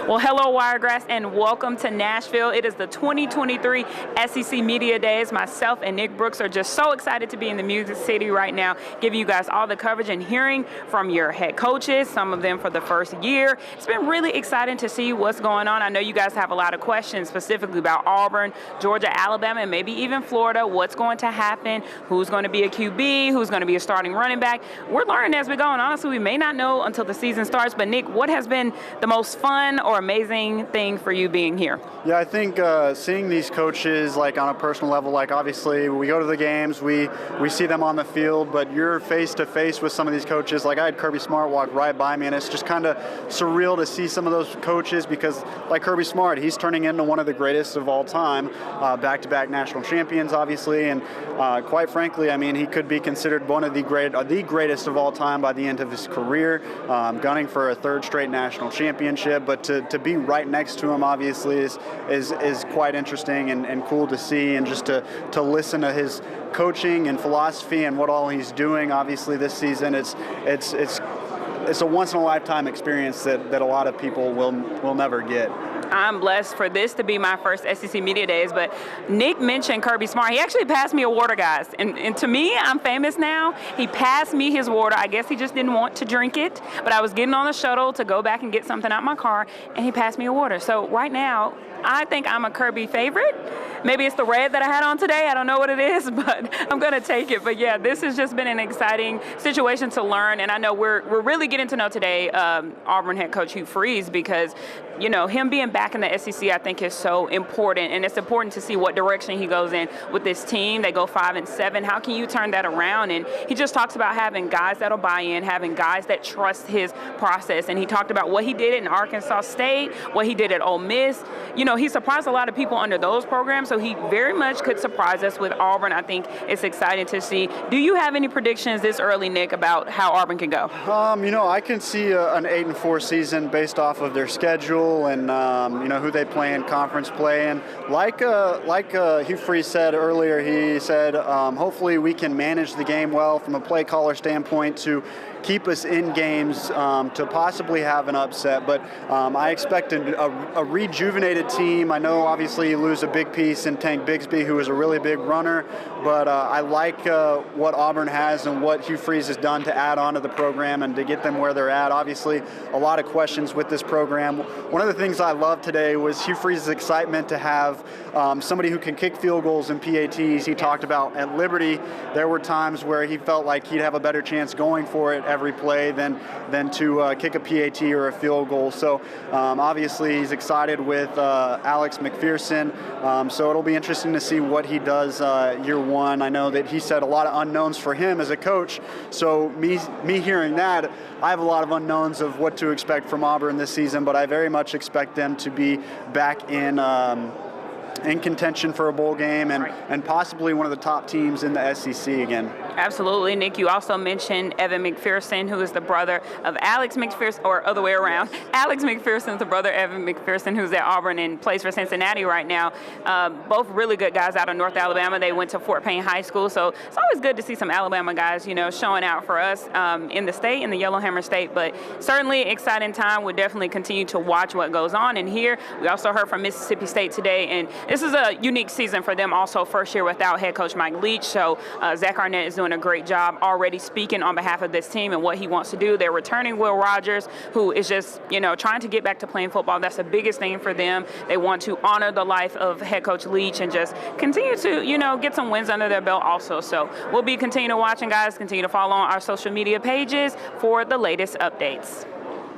Well, hello, Wiregrass, and welcome to Nashville. It is the 2023 SEC Media Days. Myself and Nick Brooks are just so excited to be in the Music City right now, giving you guys all the coverage and hearing from your head coaches, some of them for the first year. It's been really exciting to see what's going on. I know you guys have a lot of questions specifically about Auburn, Georgia, Alabama, and maybe even Florida. What's going to happen? Who's going to be a QB? Who's going to be a starting running back? We're learning as we go, and honestly, we may not know until the season starts. But Nick, what has been the most fun or amazing thing for you being here? Yeah, I think seeing these coaches like on a personal level, like obviously we go to the games, we see them on the field, but you're face to face with some of these coaches. Like I had Kirby Smart walk right by me, and it's just kind of surreal to see some of those coaches because like Kirby Smart, he's turning into one of the greatest of all time, back-to-back national champions, obviously, and quite frankly, I mean, he could be considered one of the greatest of all time by the end of his career, gunning for a third straight national championship. But to be right next to him, obviously, is quite interesting and cool to see, and just to listen to his coaching and philosophy and what all he's doing. Obviously, this season, it's a once-in-a-lifetime experience that a lot of people will never get. I'm blessed for this to be my first SEC Media Days, but Nick mentioned Kirby Smart. He actually passed me a water, guys, and to me, I'm famous now. He passed me his water. I guess he just didn't want to drink it, but I was getting on the shuttle to go back and get something out my car, and he passed me a water. So right now, I think I'm a Kirby favorite. Maybe it's the red that I had on today. I don't know what it is, but I'm going to take it. But yeah, this has just been an exciting situation to learn. And I know we're really getting to know today Auburn head coach Hugh Freeze, because, you know, him being back in the SEC, I think is so important. And it's important to see what direction he goes in with this team. They go 5-7. How can you turn that around? And he just talks about having guys that'll buy in, having guys that trust his process. And he talked about what he did in Arkansas State, what he did at Ole Miss. You know, he surprised a lot of people under those programs, so he very much could surprise us with Auburn. I think it's exciting to see. Do you have any predictions this early, Nick, about how Auburn can go? You know, I can see an 8-4 season based off of their schedule and you know, who they play in conference play. And like Hugh Freeze said earlier, he said hopefully we can manage the game well from a play caller standpoint to keep us in games to possibly have an upset. But I expect a rejuvenated team. I know obviously you lose a big piece in Tank Bigsby, who is a really big runner, but I like what Auburn has and what Hugh Freeze has done to add on to the program and to get them where they're at. Obviously, a lot of questions with this program. One of the things I loved today was Hugh Freeze's excitement to have somebody who can kick field goals and PATs. He talked about at Liberty, there were times where he felt like he'd have a better chance going for it every play than to kick a PAT or a field goal. So obviously he's excited with Alex McPherson. So it'll be interesting to see what he does year one. I know that he said a lot of unknowns for him as a coach. So me hearing that, I have a lot of unknowns of what to expect from Auburn this season, but I very much expect them to be back in contention for a bowl game and possibly one of the top teams in the SEC again. Absolutely, Nick. You also mentioned Evan McPherson, who is the brother of Alex McPherson, or other way around. Alex McPherson is the brother of Evan McPherson, who's at Auburn and plays for Cincinnati right now. Both really good guys out of North Alabama. They went to Fort Payne High School, so it's always good to see some Alabama guys, you know, showing out for us in the state, in the Yellowhammer State. But certainly exciting time. We'll definitely continue to watch what goes on. And here, we also heard from Mississippi State today, and this is a unique season for them also, first year without head coach Mike Leach. So Zach Arnett is doing a great job already speaking on behalf of this team and what he wants to do. They're returning Will Rogers, who is just, you know, trying to get back to playing football. That's the biggest thing for them. They want to honor the life of head coach Leach and just continue to, you know, get some wins under their belt also. So we'll be continuing watching, guys. Continue to follow on our social media pages for the latest updates.